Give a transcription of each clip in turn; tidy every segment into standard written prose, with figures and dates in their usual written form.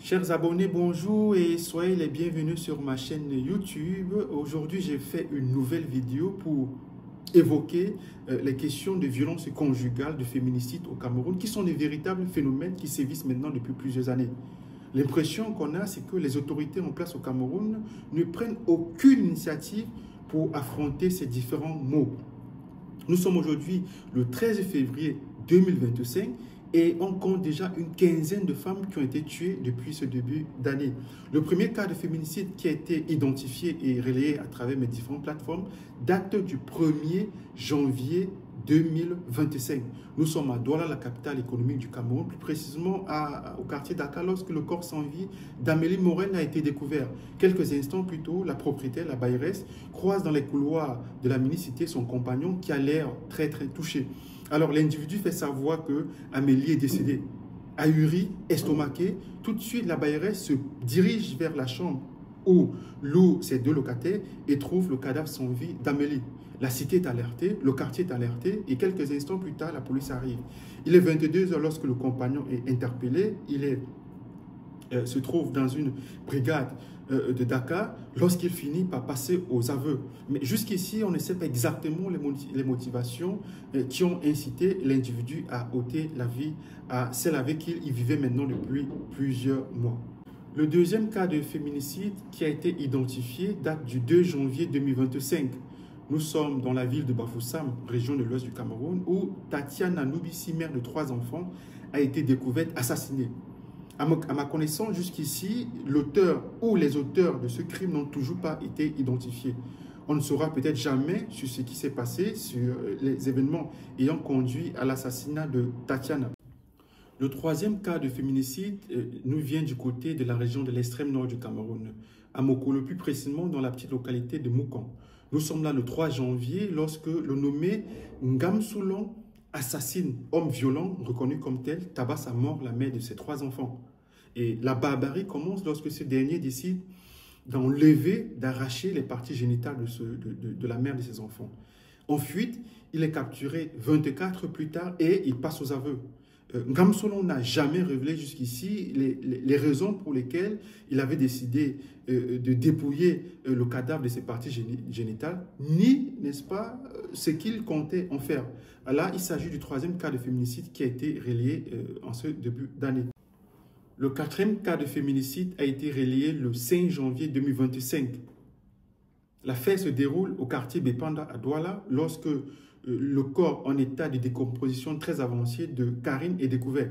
Chers abonnés, bonjour et soyez les bienvenus sur ma chaîne YouTube. Aujourd'hui, j'ai fait une nouvelle vidéo pour évoquer les questions de violence conjugale, de féminicide au Cameroun, qui sont des véritables phénomènes qui sévissent maintenant depuis plusieurs années. L'impression qu'on a, c'est que les autorités en place au Cameroun ne prennent aucune initiative pour affronter ces différents maux. Nous sommes aujourd'hui le 13 février 2025 et on compte déjà une quinzaine de femmes qui ont été tuées depuis ce début d'année. Le premier cas de féminicide qui a été identifié et relayé à travers mes différentes plateformes date du 1er janvier 2025. Nous sommes à Douala, la capitale économique du Cameroun, plus précisément au quartier Dakar, lorsque le corps sans vie d'Amélie Morel a été découvert. Quelques instants plus tôt, la propriétaire, la bailleresse, croise dans les couloirs de la mini-cité son compagnon qui a l'air très touché. Alors l'individu fait savoir que Amélie est décédée. Ahurie, estomaquée, tout de suite la bailleresse se dirige vers la chambre où loue ses deux locataires et trouve le cadavre sans vie d'Amélie. La cité est alertée, le quartier est alerté et quelques instants plus tard, la police arrive. Il est 22 h lorsque le compagnon est interpellé. Il se trouve dans une brigade de Dakar lorsqu'il finit par passer aux aveux. Mais jusqu'ici, on ne sait pas exactement les motivations qui ont incité l'individu à ôter la vie à celle avec qui il vivait maintenant depuis plusieurs mois. Le deuxième cas de féminicide qui a été identifié date du 2 janvier 2025. Nous sommes dans la ville de Bafoussam, région de l'ouest du Cameroun, où Tatiana Noubissi, mère de 3 enfants, a été découverte assassinée. À ma connaissance, jusqu'ici, l'auteur ou les auteurs de ce crime n'ont toujours pas été identifiés. On ne saura peut-être jamais sur ce qui s'est passé, sur les événements ayant conduit à l'assassinat de Tatiana. Le troisième cas de féminicide nous vient du côté de la région de l'extrême nord du Cameroun, à Mokolo, plus précisément dans la petite localité de Moukan. Nous sommes là le 3 janvier lorsque le nommé Ngam Soulon assassine, homme violent, reconnu comme tel, tabasse à mort la mère de ses 3 enfants. Et la barbarie commence lorsque ce dernier décide d'enlever, d'arracher les parties génitales de la mère de ses enfants. En fuite, il est capturé 24 heures plus tard et il passe aux aveux. Ngam Soulon n'a jamais révélé jusqu'ici les raisons pour lesquelles il avait décidé de dépouiller le cadavre de ses parties génitales, ni, n'est-ce pas, ce qu'il comptait en faire. Là, il s'agit du troisième cas de féminicide qui a été relayé en ce début d'année. Le quatrième cas de féminicide a été relayé le 5 janvier 2025. L'affaire se déroule au quartier Bepanda à Douala lorsque le corps en état de décomposition très avancé de Karine est découvert.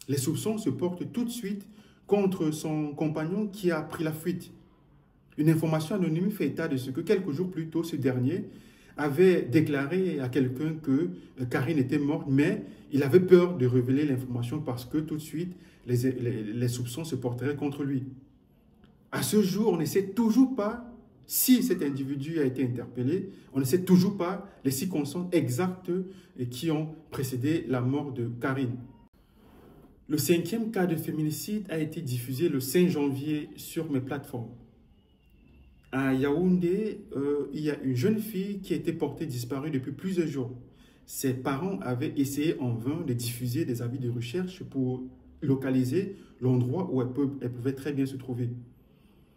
Les soupçons se portent tout de suite contre son compagnon qui a pris la fuite. Une information anonyme fait état de ce que quelques jours plus tôt, ce dernier avait déclaré à quelqu'un que Karine était morte, mais il avait peur de révéler l'information parce que tout de suite, les soupçons se porteraient contre lui. À ce jour, on ne sait toujours pas si cet individu a été interpellé, on ne sait toujours pas les circonstances exactes qui ont précédé la mort de Karine. Le cinquième cas de féminicide a été diffusé le 5 janvier sur mes plateformes. À Yaoundé, il y a une jeune fille qui a été portée disparue depuis plusieurs jours. Ses parents avaient essayé en vain de diffuser des avis de recherche pour localiser l'endroit où elle pouvait très bien se trouver.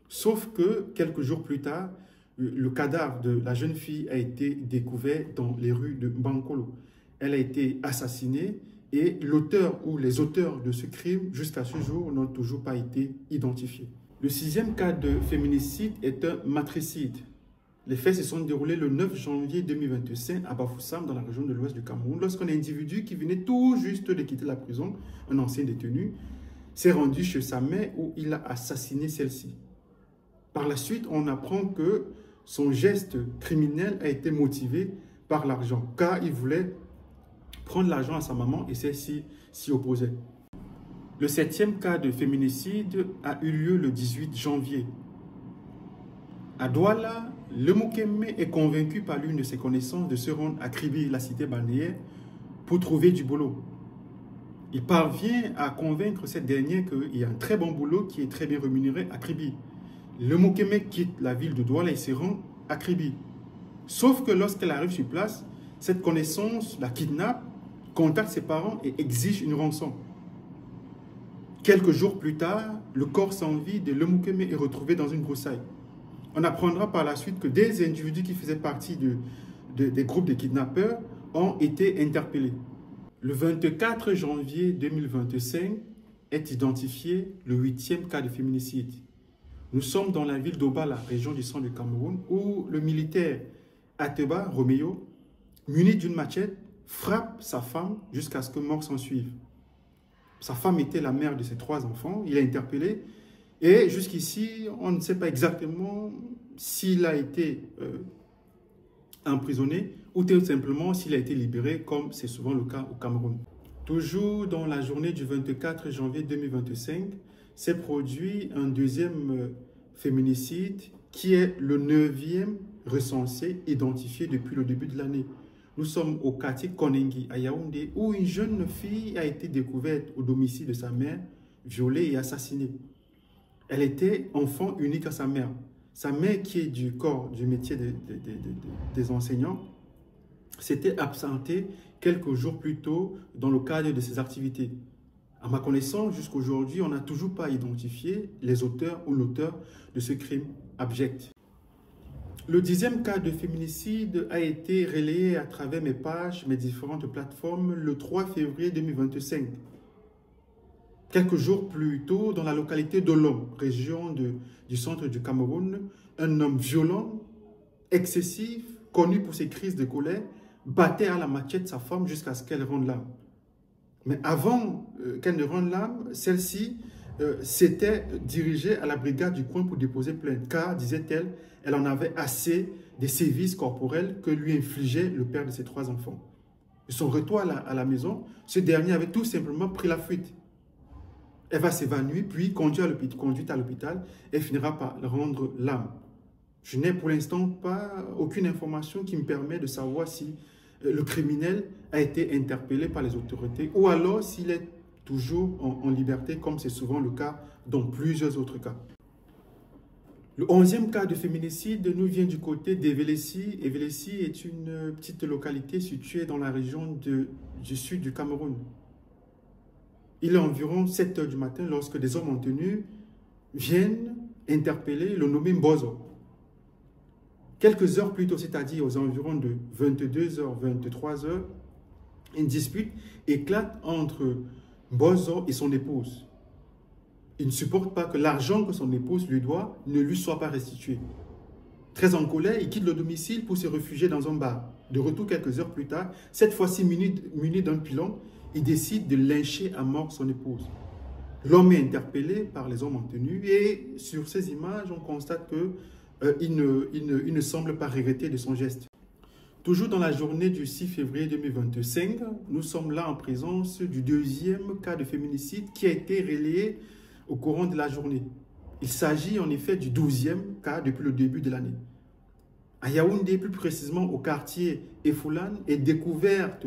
Sauf que quelques jours plus tard, le cadavre de la jeune fille a été découvert dans les rues de Bankolo. Elle a été assassinée et l'auteur ou les auteurs de ce crime, jusqu'à ce jour, n'ont toujours pas été identifiés. Le sixième cas de féminicide est un matricide. Les faits se sont déroulés le 9 janvier 2025 à Bafoussam, dans la région de l'ouest du Cameroun, lorsqu'un individu qui venait tout juste de quitter la prison, un ancien détenu, s'est rendu chez sa mère où il a assassiné celle-ci. Par la suite, on apprend que son geste criminel a été motivé par l'argent, car il voulait prendre l'argent à sa maman et celle-ci s'y opposait. Le septième cas de féminicide a eu lieu le 18 janvier. À Douala, le Moukemme est convaincu par l'une de ses connaissances de se rendre à Kribi, la cité balnéaire, pour trouver du boulot. Il parvient à convaincre cette dernière qu'il y a un très bon boulot qui est très bien rémunéré à Kribi. Le Moukemme quitte la ville de Douala et se rend à Kribi. Sauf que lorsqu'elle arrive sur place, cette connaissance la kidnappe, contacte ses parents et exige une rançon. Quelques jours plus tard, le corps sans vie de Lemukeme est retrouvé dans une broussaille. On apprendra par la suite que des individus qui faisaient partie des groupes de kidnappeurs ont été interpellés. Le 24 janvier 2025 est identifié le 8e cas de féminicide. Nous sommes dans la ville d'Obala, région du centre du Cameroun, où le militaire Ateba Romeo, muni d'une machette, frappe sa femme jusqu'à ce que mort s'en suive. Sa femme était la mère de ses 3 enfants, il est interpellé et jusqu'ici, on ne sait pas exactement s'il a été emprisonné ou tout simplement s'il a été libéré, comme c'est souvent le cas au Cameroun. Toujours dans la journée du 24 janvier 2025, s'est produit un deuxième féminicide qui est le 9e recensé, identifié depuis le début de l'année. Nous sommes au quartier Konengi, à Yaoundé, où une jeune fille a été découverte au domicile de sa mère, violée et assassinée. Elle était enfant unique à sa mère. Sa mère, qui est du corps du métier des enseignants, s'était absentée quelques jours plus tôt dans le cadre de ses activités. À ma connaissance, jusqu'à aujourd'hui, on n'a toujours pas identifié les auteurs ou l'auteur de ce crime abject. Le 10e cas de féminicide a été relayé à travers mes pages, mes différentes plateformes, le 3 février 2025. Quelques jours plus tôt, dans la localité d'Olom, région du centre du Cameroun, un homme violent, excessif, connu pour ses crises de colère, battait à la machette sa femme jusqu'à ce qu'elle rende l'âme. Mais avant qu'elle ne rende l'âme, celle-ci s'était dirigée à la brigade du coin pour déposer plainte, car, disait-elle, elle en avait assez des sévices corporels que lui infligeait le père de ses 3 enfants. De son retour à la maison, ce dernier avait tout simplement pris la fuite. Elle va s'évanouir, puis conduite à l'hôpital et finira par rendre l'âme. Je n'ai pour l'instant pas aucune information qui me permet de savoir si le criminel a été interpellé par les autorités ou alors s'il est toujours en liberté, comme c'est souvent le cas dans plusieurs autres cas. Le 11e cas de féminicide nous vient du côté d'Evelessi. Evelessi est une petite localité située dans la région du sud du Cameroun. Il est environ 7 h du matin lorsque des hommes en tenue viennent interpeller le nommé Mbozo. Quelques heures plus tôt, c'est-à-dire aux environs de 22 h, 23 h, une dispute éclate entre Mbozo et son épouse. Il ne supporte pas que l'argent que son épouse lui doit ne lui soit pas restitué. Très en colère, il quitte le domicile pour se réfugier dans un bar. De retour quelques heures plus tard, cette fois-ci muni d'un pilon, il décide de lyncher à mort son épouse. L'homme est interpellé par les hommes en tenue et sur ces images, on constate qu'il ne semble pas regretter de son geste. Toujours dans la journée du 6 février 2025, nous sommes là en présence du 2e cas de féminicide qui a été relayé au courant de la journée. Il s'agit en effet du 12e cas depuis le début de l'année. À Yaoundé, plus précisément au quartier Efoulan, est découverte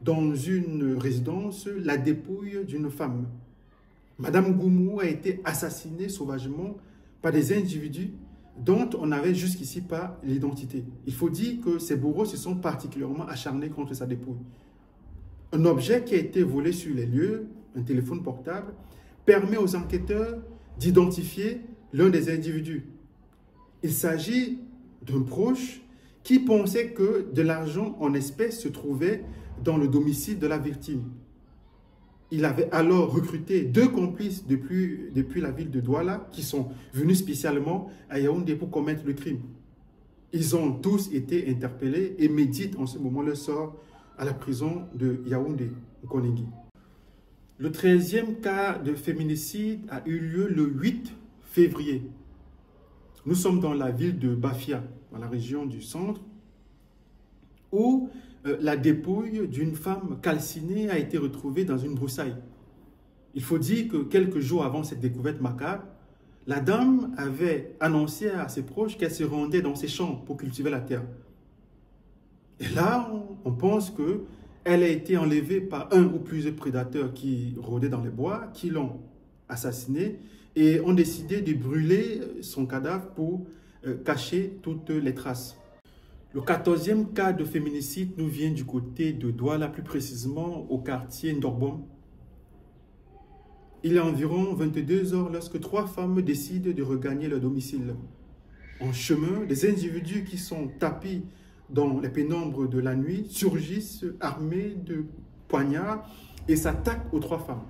dans une résidence la dépouille d'une femme. Madame Goumou a été assassinée sauvagement par des individus dont on n'avait jusqu'ici pas l'identité. Il faut dire que ces bourreaux se sont particulièrement acharnés contre sa dépouille. Un objet qui a été volé sur les lieux, un téléphone portable, permet aux enquêteurs d'identifier l'un des individus. Il s'agit d'un proche qui pensait que de l'argent en espèces se trouvait dans le domicile de la victime. Il avait alors recruté 2 complices depuis la ville de Douala qui sont venus spécialement à Yaoundé pour commettre le crime. Ils ont tous été interpellés et méditent en ce moment leur sort à la prison de Yaoundé, au Konengi. Le 13e cas de féminicide a eu lieu le 8 février. Nous sommes dans la ville de Bafia, dans la région du centre, où la dépouille d'une femme calcinée a été retrouvée dans une broussaille. Il faut dire que quelques jours avant cette découverte macabre, la dame avait annoncé à ses proches qu'elle se rendait dans ses champs pour cultiver la terre. Et là, on pense qu'elle a été enlevée par un ou plusieurs prédateurs qui rôdaient dans les bois, qui l'ont assassinée et ont décidé de brûler son cadavre pour cacher toutes les traces. Le 14e cas de féminicide nous vient du côté de Douala, plus précisément au quartier Ndorbom, Il est environ 22 heures lorsque 3 femmes décident de regagner leur domicile. En chemin, des individus qui sont tapis dans les pénombres de la nuit surgissent armés de poignards et s'attaquent aux 3 femmes.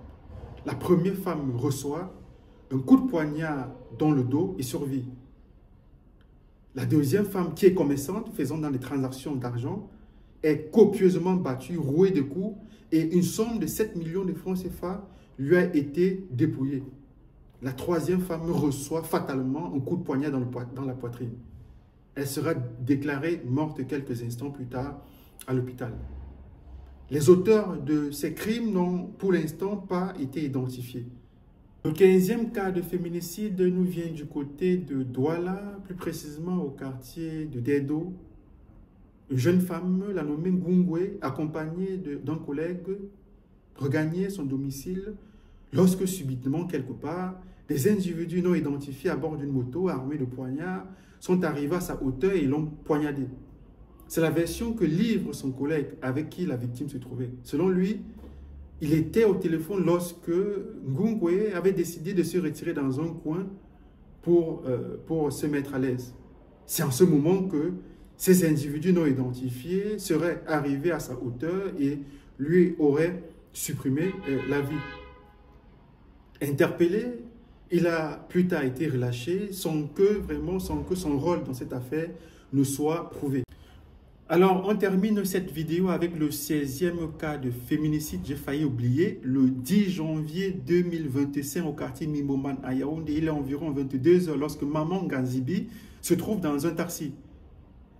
La première femme reçoit un coup de poignard dans le dos et survit. La deuxième femme, qui est commerçante, faisant dans des transactions d'argent, est copieusement battue, rouée de coups, et une somme de 7 millions de francs CFA lui a été dépouillée. La troisième femme reçoit fatalement un coup de poignard dans la poitrine. Elle sera déclarée morte quelques instants plus tard à l'hôpital. Les auteurs de ces crimes n'ont pour l'instant pas été identifiés. Le 15e cas de féminicide nous vient du côté de Douala, plus précisément au quartier de Dedo. Une jeune femme, la nommée Ngungwe, accompagnée d'un collègue, regagnait son domicile lorsque subitement, quelque part, des individus non identifiés à bord d'une moto armés de poignards sont arrivés à sa hauteur et l'ont poignardé. C'est la version que livre son collègue avec qui la victime se trouvait. Selon lui, il était au téléphone lorsque Ngungwe avait décidé de se retirer dans un coin pour se mettre à l'aise. C'est en ce moment que ces individus non identifiés seraient arrivés à sa hauteur et lui auraient supprimé la vie. Interpellé, il a plus tard été relâché sans que son rôle dans cette affaire ne soit prouvé. Alors, on termine cette vidéo avec le 16e cas de féminicide. J'ai failli oublier. Le 10 janvier 2025 au quartier Mimoman à Yaoundé, il est environ 22 heures lorsque Maman Ganzibi se trouve dans un taxi.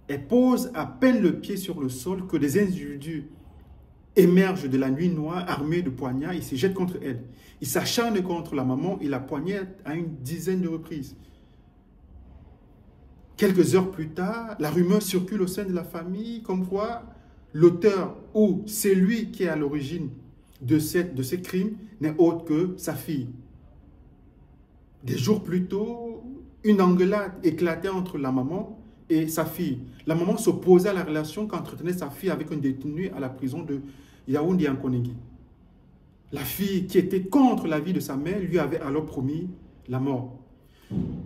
Elle pose à peine le pied sur le sol que des individus émergent de la nuit noire armés de poignards. Ils se jettent contre elle. Ils s'acharnent contre la maman et la poignardent à une dizaine de reprises. Quelques heures plus tard, la rumeur circule au sein de la famille comme quoi l'auteur ou celui qui est à l'origine de ces crimes n'est autre que sa fille. Des jours plus tôt, une engueulade éclatait entre la maman et sa fille. La maman s'opposait à la relation qu'entretenait sa fille avec un détenu à la prison de Yaoundé en Koningui. La fille, qui était contre la vie de sa mère, lui avait alors promis la mort.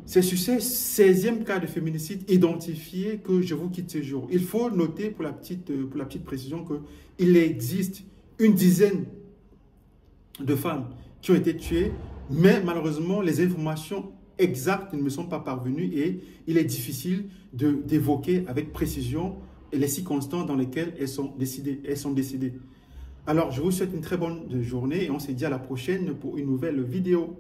C'est sur ce 16e cas de féminicide identifié que je vous quitte ce jour. Il faut noter pour la petite précision qu'il existe une dizaine de femmes qui ont été tuées, mais malheureusement les informations exactes ne me sont pas parvenues et il est difficile d'évoquer avec précision les circonstances dans lesquelles elles sont décédées. Alors je vous souhaite une très bonne journée et on se dit à la prochaine pour une nouvelle vidéo.